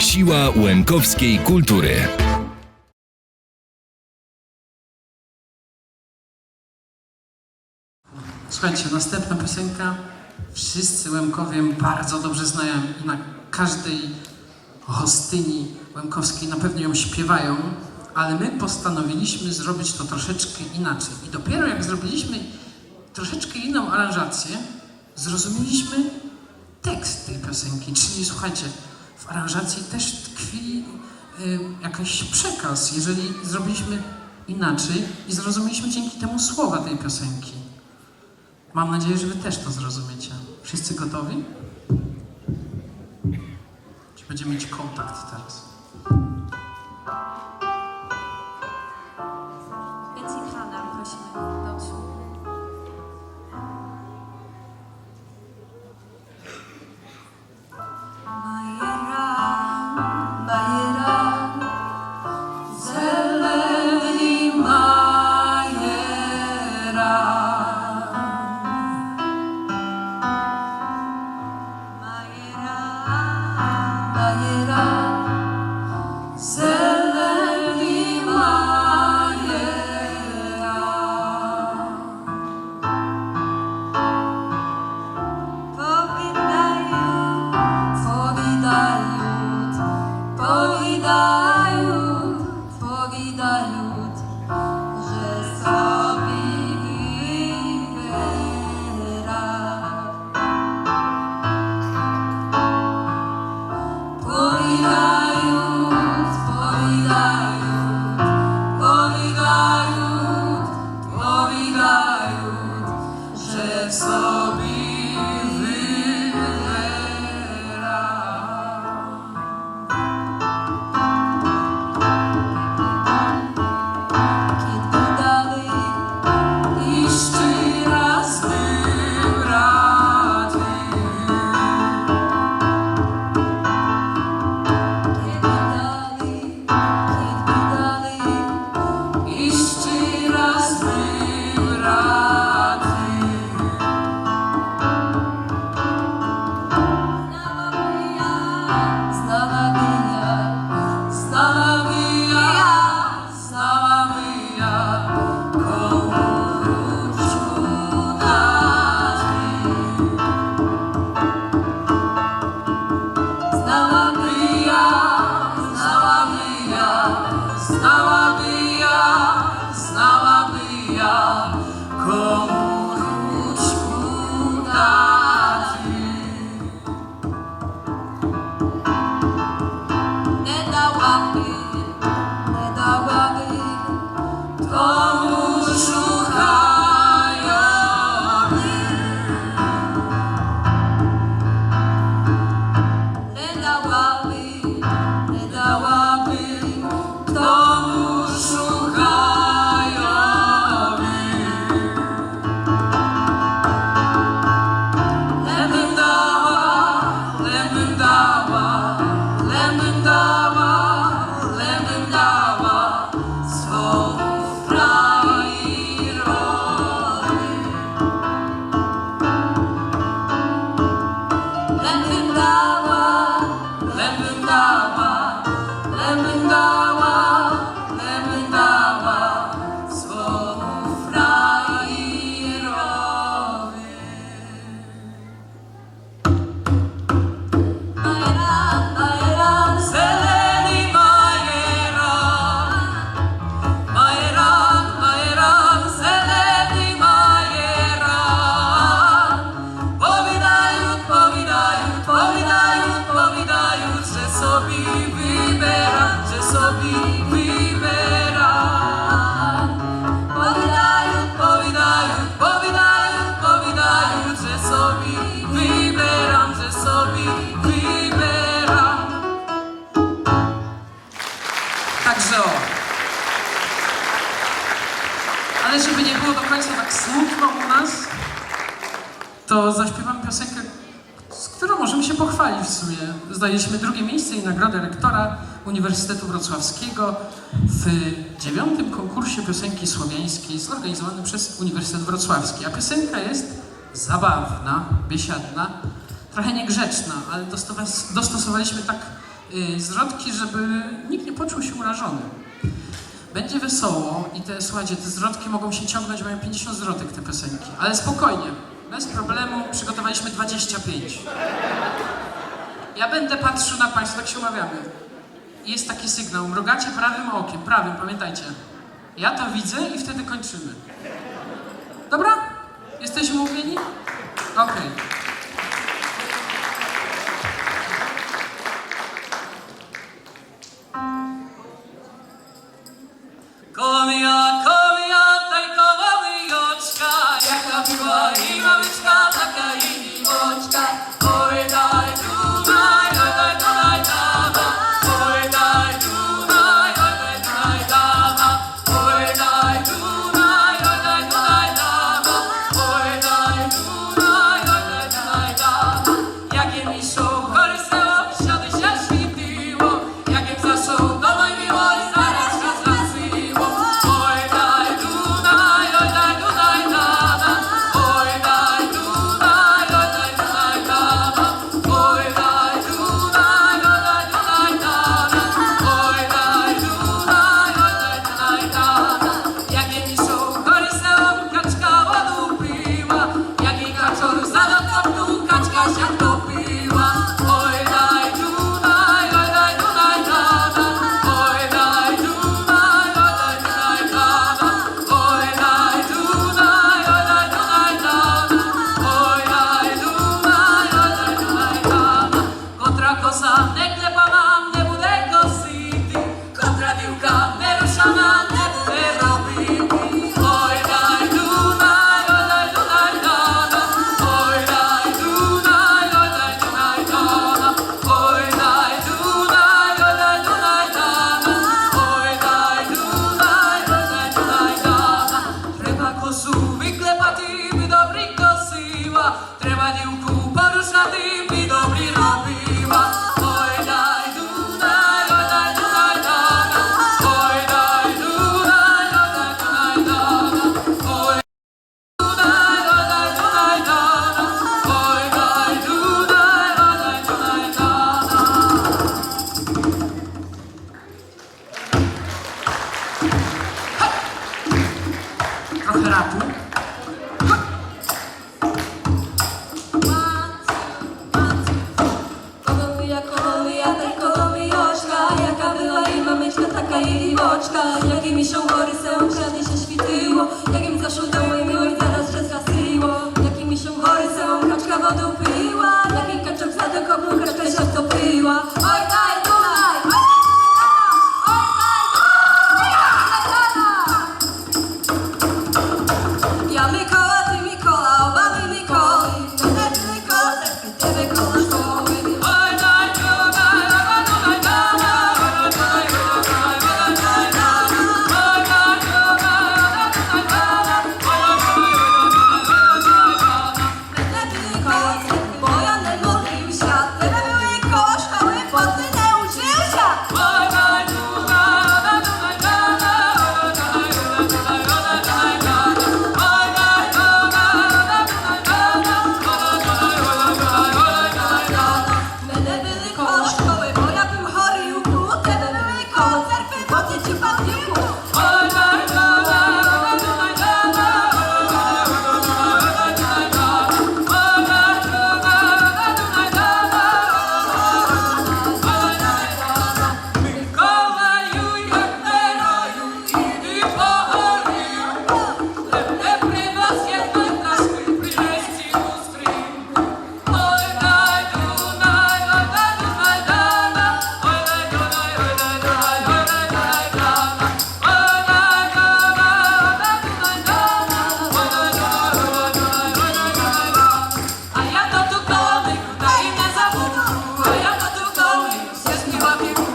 Siła łemkowskiej kultury. Słuchajcie, następna piosenka wszyscy Łemkowie bardzo dobrze znają i na każdej hostyni łemkowskiej na pewno ją śpiewają, ale my postanowiliśmy zrobić to troszeczkę inaczej. I dopiero jak zrobiliśmy troszeczkę inną aranżację, zrozumieliśmy tekst tej piosenki. Czyli słuchajcie, w aranżacji też tkwi jakiś przekaz, jeżeli zrobiliśmy inaczej i zrozumieliśmy dzięki temu słowa tej piosenki. Mam nadzieję, że wy też to zrozumiecie. Wszyscy gotowi? Czy będziemy mieć kontakt teraz? Więc i Hanna prosimy do usługi. Ale żeby nie było do końca tak smutno u nas, to zaśpiewam piosenkę, z którą możemy się pochwalić w sumie. Zajęliśmy drugie miejsce i nagrodę rektora Uniwersytetu Wrocławskiego w 9. konkursie piosenki słowiańskiej zorganizowanym przez Uniwersytet Wrocławski. A piosenka jest zabawna, biesiadna, trochę niegrzeczna, ale dostosowaliśmy tak zwrotki, żeby nikt nie poczuł się urażony. Będzie wesoło i słuchajcie, te zwrotki mogą się ciągnąć, mają 50 zwrotek te piosenki. Ale spokojnie, bez problemu, przygotowaliśmy 25. Ja będę patrzył na Państwa, tak się umawiamy. Jest taki sygnał, mrugacie prawym okiem, prawym, pamiętajcie. Ja to widzę i wtedy kończymy. Dobra? Jesteśmy umówieni? Okej. Komija, tajkowa wyjoczka, jaka była i małyczka, taka i miłoczka. Oj daj Dunaj, oj daj Dunaj dama, oj daj Dunaj, oj daj Dunaj dama, oj daj Dunaj, oj daj Dunaj dama, oj daj Dunaj, oj daj Dunaj dama. Jakie mi szło, koryseło, siady się świtiło, jakie zaszło do mojej miłości, zaraz się zlasyło. Oj daj Dunaj, oj daj Dunaj dama, oj daj Dunaj, oj daj Dunaj dama, oj daj Dunaj, oj daj Dunaj dama, oj daj Dunaj, oj daj Dunaj dama. Jakie mi szło, koryseło, kaczka wodu piła, jaki kaczor zadał tu kaczka się topiła. Oj daj Dunaj, oj daj Dunaj dama, oj daj Dunaj, oj daj Dunaj dama, oj daj Dunaj, oj daj Dunaj dama, oj daj Dunaj, oj daj Dunaj dama. Kontra kosa ne klepa mam, ne bude kositi, kontra diłka ne ruszana, ne bude robiti. Oj daj Dunaj, oj daj Dunaj dama, oj daj Dunaj, oj daj Dunaj dama, oj daj Dunaj, oj daj Dunaj dama, oj daj Dunaj, oj daj Dunaj dama. Treba kosu wyklepati, by dobry kosiła, treba diłku poruszati, by dobry robiła. Oj daj Dunaj, oj daj Dunaj dama, oj daj Dunaj, oj daj Dunaj dama, oj Dunaj, oj daj Dunaj dama, oj daj Dunaj, oj daj Dunaj dama. Trochę rapu. Kolomija, tej kolomijoczka, jaka była i mamyczka, taka jej liwoczka. Jakie mi się horyseum, siady się śwityło, jakim zaszło do mojej miłości, zaraz się zgasyło. Jakie mi się horyseum, kaczka wodą piła, jaki kaczok zadał kopnął, kaczka się wtopiła. Oj daj Dunaj, oj daj Dunaj, ja Mikoła, ty Mikoła, oba my Mikoli, będę ty Mikoła, ty Mikoła szkoły. Oj daj Dunaj, oj daj Dunaj dama, oj daj Dunaj, oj daj Dunaj dama, oj daj Dunaj, oj daj Dunaj dama, oj daj Dunaj, oj daj Dunaj dama. Będę ty Mikoła, bo ja nie modlił się, tyle były koło szkoły, bo ty nie uczył się. Oj daj Dunaj, oj daj Dunaj dama, oj daj Dunaj, oj daj Dunaj dama, oj daj Dunaj, oj daj Dunaj dama, oj daj Dunaj, oj daj Dunaj, oj daj Dunaj dama. Będę byli koło szkoły, bo ja bym chory i ukłuł, tebe były koło cerkwy, bo ty ci padniku. Oj daj Dunaj, oj daj Dunaj dama, oj daj Dunaj, oj daj Dunaj dama, oj daj Dunaj, oj daj Dunaj dama, oj daj dama. Mikołaju, jak heroju, idy po oriju, lepne pri nas jednej traszki, przynieści ustry. Oj daj Dunaj, oj daj Dunaj dama, oj daj Dunaj, oj daj Dunaj, oj daj Dunaj dama, oj daj Dunaj, oj daj Dunaj dama, oj daj Dunaj, oj daj Dunaj, oj daj Dunaj dama. A ja to tu koło myku, daj mnie za wódku, a ja to tu koło myku, się śpiwa piku.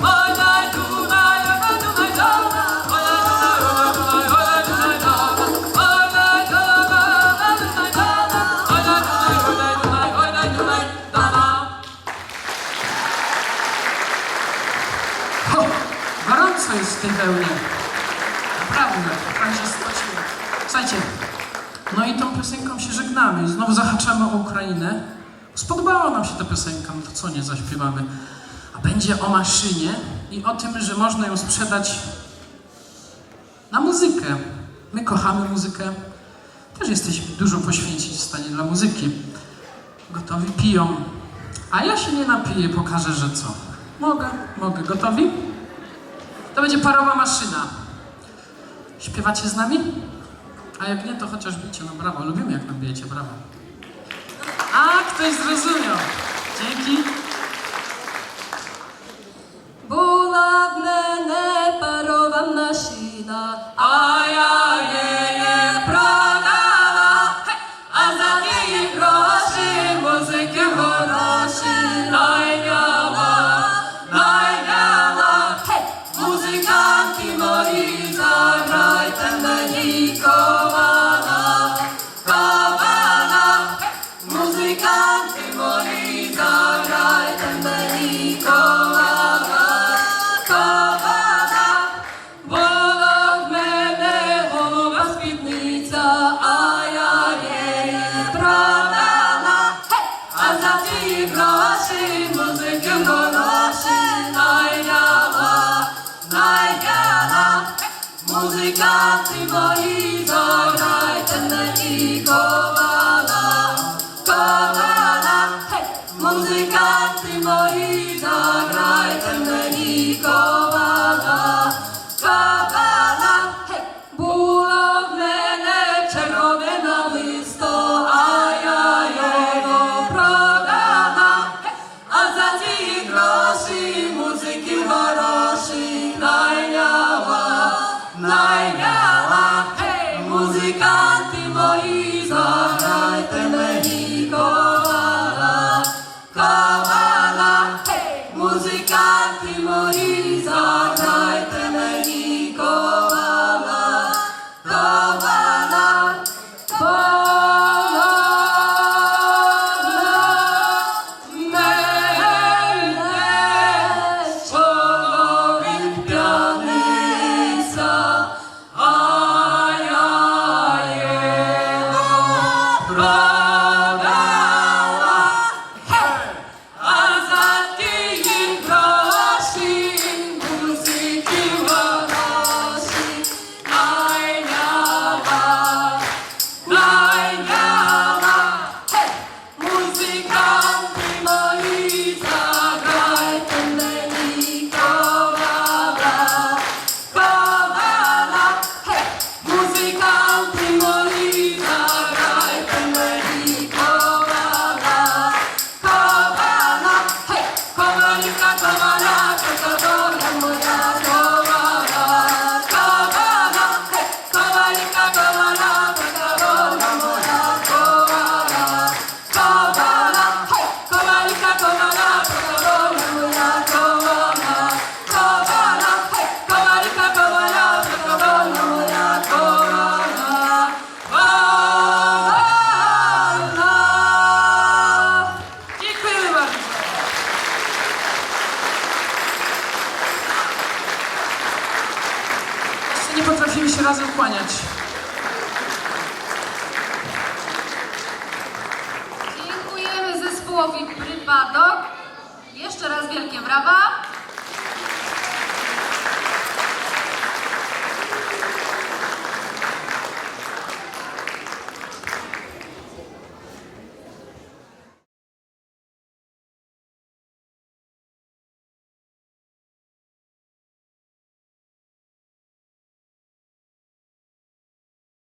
Oj daj Dunaj, oj daj Dunaj dama, oj daj Dunaj, oj daj Dunaj, oj daj Dunaj dama, oj daj Dunaj, oj daj Dunaj dama, oj daj Dunaj, oj daj Dunaj, oj daj Dunaj dama. Ho, gorąco jest w tej wełnie. Naprawdę, prawie się spociło. Słuchajcie, no i tą piosenką się żegnamy. Znowu zahaczamy o Ukrainę. Spodobała nam się ta piosenka, no to co nie zaśpiewamy. A będzie o maszynie i o tym, że można ją sprzedać na muzykę. My kochamy muzykę. Też jesteśmy dużo poświęcić w stanie dla muzyki. Gotowi? Piją. A ja się nie napiję, pokażę, że co. Mogę. Gotowi? To będzie parowa maszyna. Śpiewacie z nami? A jak nie, to chociaż bijcie na brawo. Lubimy, jak nam bijecie brawo. A, ktoś zrozumiał. Dzięki. Була в мене парова машина, а я її продала, а за ті гроші музики хороші найняла. Музиканти мої, заграйте мені ковала. Музиканти мої, заграйте мені ковала. Була в мене голова спідниця, а я її продала, а за ті гроші музики хороші найняла. Музиканти мої, заграйте мені ковала. Музиканти мої, заграйте мені ковала. Було в мене червоне намисто, а я його продала, а за ті гроші музики хороші найняла. Музиканти мої, заграйте мені ковала. Музиканти мої, заграйте мені ковала. Чоловік п'яниця, а я його продала, а за ті гроші музики хороші найняла. Музиканти мої, заграйте мені ковала. Музиканти мої, заграйте мені ковала. Ковалівка, коваляка, коваля моя ковала. Ковалівка, коваляка, коваля моя ковала. Ковалівка, коваляка, коваля моя ковала. Ковалівка, коваляка, коваля моя ковала. Dziękujemy bardzo. Jeszcze nie potrafimy się razem kłaniać. Dziękujemy zespołowi Prypadok. Jeszcze raz wielkie brawa.